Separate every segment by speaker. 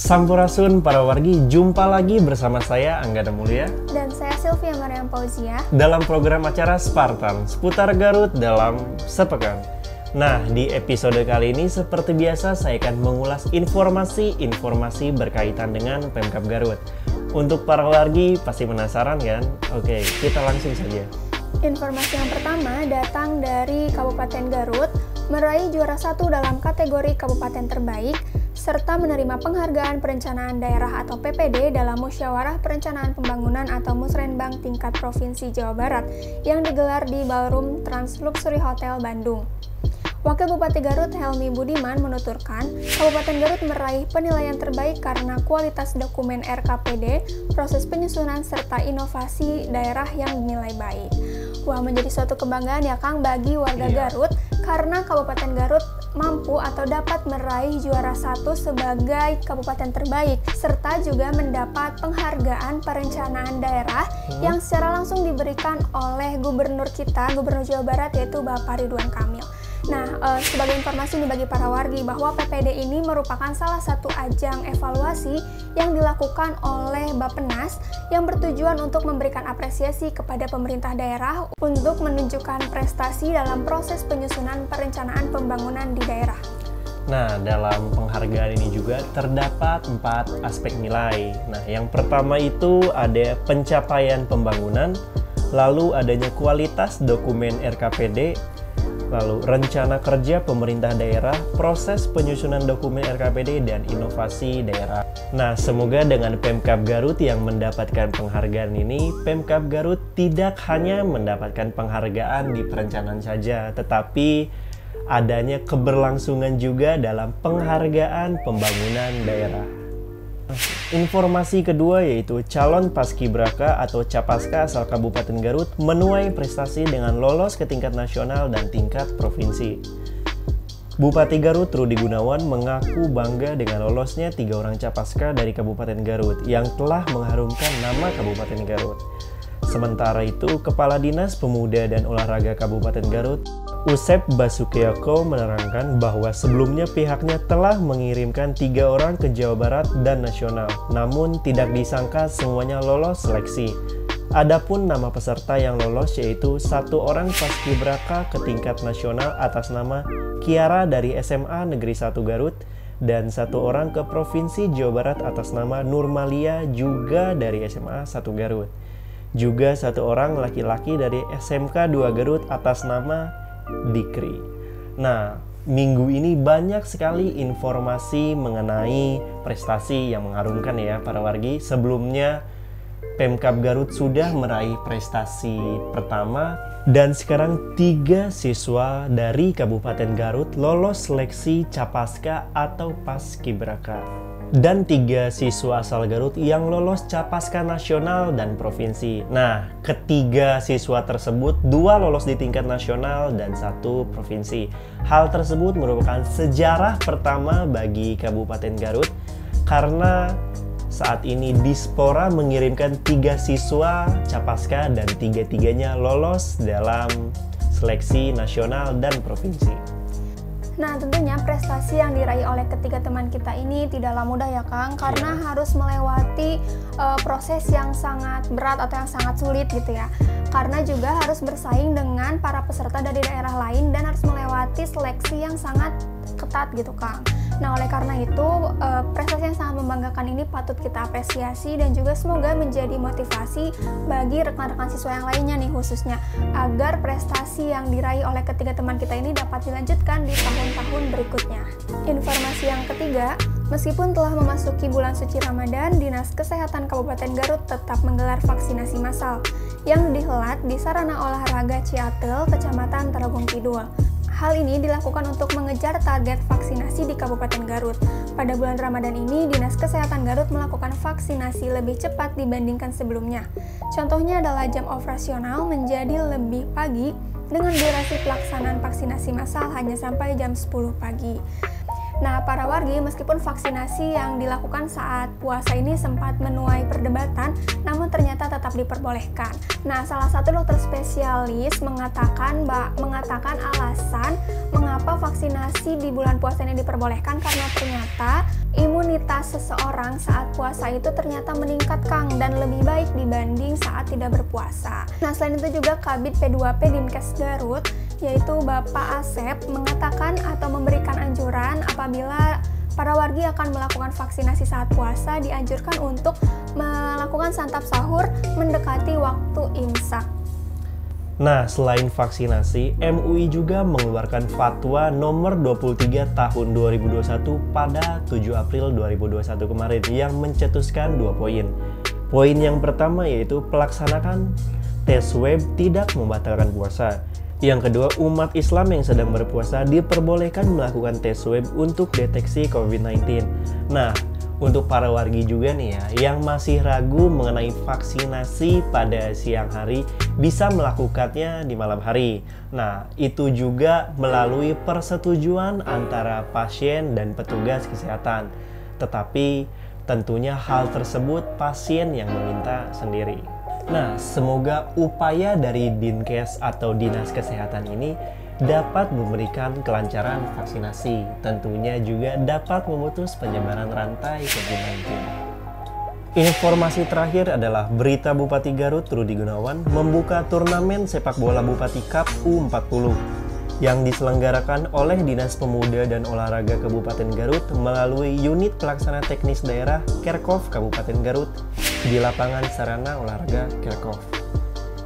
Speaker 1: Sampurasun para wargi, jumpa lagi bersama saya Anggada Mulia
Speaker 2: dan saya Sylvia Mariam Fauzia
Speaker 1: dalam program acara Spartan seputar Garut dalam sepekan. Nah, di episode kali ini seperti biasa saya akan mengulas informasi berkaitan dengan Pemkab Garut. Untuk para wargi pasti penasaran kan? Oke, kita langsung saja.
Speaker 2: Informasi yang pertama datang dari Kabupaten Garut meraih juara 1 dalam kategori Kabupaten Terbaik serta menerima penghargaan perencanaan daerah atau PPD dalam Musyawarah Perencanaan Pembangunan atau Musrenbang tingkat Provinsi Jawa Barat yang digelar di Ballroom Trans Luxury Hotel Bandung. Wakil Bupati Garut Helmi Budiman menuturkan, Kabupaten Garut meraih penilaian terbaik karena kualitas dokumen RKPD, proses penyusunan, serta inovasi daerah yang dinilai baik. Wah, menjadi suatu kebanggaan ya Kang bagi warga Garut, karena Kabupaten Garut mampu atau dapat meraih juara 1 sebagai kabupaten terbaik, serta juga mendapat penghargaan perencanaan daerah yang secara langsung diberikan oleh Gubernur Jawa Barat, yaitu Bapak Ridwan Kamil. Nah, sebagai informasi nih bagi para wargi bahwa PPD ini merupakan salah satu ajang evaluasi yang dilakukan oleh Bappenas yang bertujuan untuk memberikan apresiasi kepada pemerintah daerah untuk menunjukkan prestasi dalam proses penyusunan perencanaan pembangunan di daerah.
Speaker 1: Nah, dalam penghargaan ini juga terdapat 4 aspek nilai. Nah, yang pertama itu ada pencapaian pembangunan, lalu adanya kualitas dokumen RKPD, lalu rencana kerja pemerintah daerah, proses penyusunan dokumen RKPD, dan inovasi daerah. Nah, semoga dengan Pemkab Garut yang mendapatkan penghargaan ini, Pemkab Garut tidak hanya mendapatkan penghargaan di perencanaan saja, tetapi adanya keberlangsungan juga dalam penghargaan pembangunan daerah. Informasi kedua yaitu calon paskibraka atau capaska asal Kabupaten Garut menuai prestasi dengan lolos ke tingkat nasional dan tingkat provinsi. Bupati Garut Rudi Gunawan mengaku bangga dengan lolosnya 3 orang capaska dari Kabupaten Garut yang telah mengharumkan nama Kabupaten Garut. Sementara itu, Kepala Dinas Pemuda dan Olahraga Kabupaten Garut, Usep Basukeyako menerangkan bahwa sebelumnya pihaknya telah mengirimkan 3 orang ke Jawa Barat dan nasional, namun tidak disangka semuanya lolos seleksi. Adapun nama peserta yang lolos yaitu 1 orang paskibraka ke tingkat nasional atas nama Kiara dari SMA Negeri 1 Garut dan 1 orang ke Provinsi Jawa Barat atas nama Nurmalia juga dari SMA 1 Garut. Juga 1 orang laki-laki dari SMK 2 Garut atas nama Dikri. Nah, minggu ini banyak sekali informasi mengenai prestasi yang mengharumkan ya para wargi. Sebelumnya Pemkab Garut sudah meraih prestasi pertama dan sekarang 3 siswa dari Kabupaten Garut lolos seleksi capaska atau paskibraka. Dan 3 siswa asal Garut yang lolos capaska nasional dan provinsi. Nah, ketiga siswa tersebut 2 lolos di tingkat nasional dan 1 provinsi. Hal tersebut merupakan sejarah pertama bagi Kabupaten Garut karena saat ini Dispora mengirimkan 3 siswa capaska dan 3-tiganya lolos dalam seleksi nasional dan provinsi.
Speaker 2: Nah, tentunya prestasi yang diraih oleh ketiga teman kita ini tidaklah mudah ya Kang, karena harus melewati proses yang sangat berat atau yang sangat sulit gitu ya. Karena juga harus bersaing dengan para peserta dari daerah lain dan harus melewati seleksi yang sangat ketat gitu Kang. Nah, oleh karena itu prestasi yang sangat membanggakan ini patut kita apresiasi dan juga semoga menjadi motivasi bagi rekan-rekan siswa yang lainnya nih khususnya agar prestasi yang diraih oleh ketiga teman kita ini dapat dilanjutkan di tahun-tahun berikutnya. Informasi yang ketiga, meskipun telah memasuki bulan suci Ramadan, Dinas Kesehatan Kabupaten Garut tetap menggelar vaksinasi massal yang dihelat di Sarana Olahraga Ciatel, Kecamatan Tarogong Kidul. Hal ini dilakukan untuk mengejar target vaksinasi di Kabupaten Garut. Pada bulan Ramadan ini, Dinas Kesehatan Garut melakukan vaksinasi lebih cepat dibandingkan sebelumnya. Contohnya adalah jam operasional menjadi lebih pagi dengan durasi pelaksanaan vaksinasi massal hanya sampai jam 10 pagi. Nah, para wargi, meskipun vaksinasi yang dilakukan saat puasa ini sempat menuai perdebatan, namun ternyata tetap diperbolehkan. Nah, salah satu dokter spesialis mengatakan alasan mengapa vaksinasi di bulan puasa ini diperbolehkan karena ternyata imunitas seseorang saat puasa itu ternyata meningkat Kang dan lebih baik dibanding saat tidak berpuasa. Nah, selain itu juga Kabid P2P Dinkes Garut yaitu Bapak Asep mengatakan atau memberikan anjuran apabila para wargi akan melakukan vaksinasi saat puasa dianjurkan untuk melakukan santap sahur mendekati waktu imsak.
Speaker 1: Nah, selain vaksinasi, MUI juga mengeluarkan fatwa nomor 23 tahun 2021 pada 7 April 2021 kemarin yang mencetuskan 2 poin. Poin yang pertama yaitu pelaksanakan tes swab tidak membatalkan puasa. Yang kedua, umat Islam yang sedang berpuasa diperbolehkan melakukan tes swab untuk deteksi COVID-19. Nah, untuk para wargi juga nih ya, yang masih ragu mengenai vaksinasi pada siang hari bisa melakukannya di malam hari. Nah, itu juga melalui persetujuan antara pasien dan petugas kesehatan. Tetapi tentunya hal tersebut pasien yang meminta sendiri. Nah, semoga upaya dari Dinkes atau Dinas Kesehatan ini dapat memberikan kelancaran vaksinasi, tentunya juga dapat memutus penyebaran rantai COVID-19. Informasi terakhir adalah berita Bupati Garut Rudi Gunawan membuka turnamen sepak bola Bupati Cup U40 yang diselenggarakan oleh Dinas Pemuda dan Olahraga Kabupaten Garut melalui unit pelaksana teknis daerah Kerkov Kabupaten Garut di lapangan sarana olahraga Kerkov.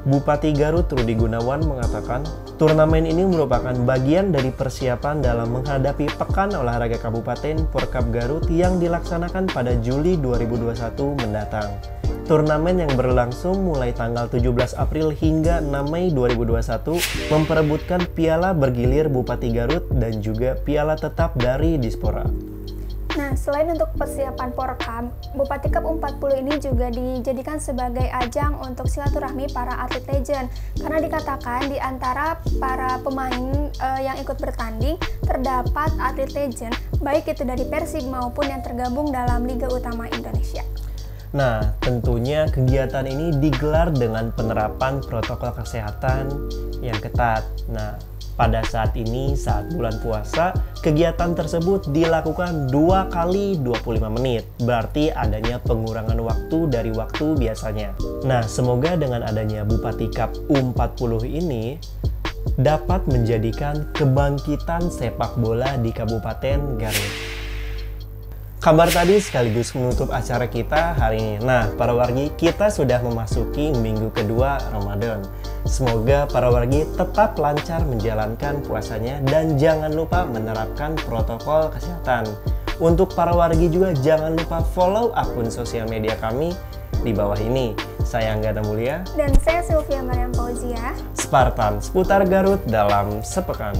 Speaker 1: Bupati Garut Rudi Gunawan mengatakan, turnamen ini merupakan bagian dari persiapan dalam menghadapi Pekan Olahraga Kabupaten Porkap Garut yang dilaksanakan pada Juli 2021 mendatang. Turnamen yang berlangsung mulai tanggal 17 April hingga 6 Mei 2021 memperebutkan piala bergilir Bupati Garut dan juga piala tetap dari Dispora.
Speaker 2: Nah, selain untuk persiapan Porkam, Bupati Cup U40 ini juga dijadikan sebagai ajang untuk silaturahmi para atlet legend. Karena dikatakan di antara para pemain yang ikut bertanding, terdapat atlet legend, baik itu dari Persib maupun yang tergabung dalam Liga Utama Indonesia.
Speaker 1: Nah, tentunya kegiatan ini digelar dengan penerapan protokol kesehatan yang ketat. Nah, pada saat ini, saat bulan puasa, kegiatan tersebut dilakukan 2 kali 25 menit. Berarti adanya pengurangan waktu dari waktu biasanya. Nah, semoga dengan adanya Bupati Cup U40 ini dapat menjadikan kebangkitan sepak bola di Kabupaten Garut. Kabar tadi sekaligus menutup acara kita hari ini. Nah, para wargi, kita sudah memasuki minggu kedua Ramadan. Semoga para wargi tetap lancar menjalankan puasanya dan jangan lupa menerapkan protokol kesehatan. Untuk para wargi juga jangan lupa follow akun sosial media kami di bawah ini. Saya Anggana Mulia
Speaker 2: dan saya Sylvia Mariam Fauzia.
Speaker 1: Spartan seputar Garut dalam sepekan.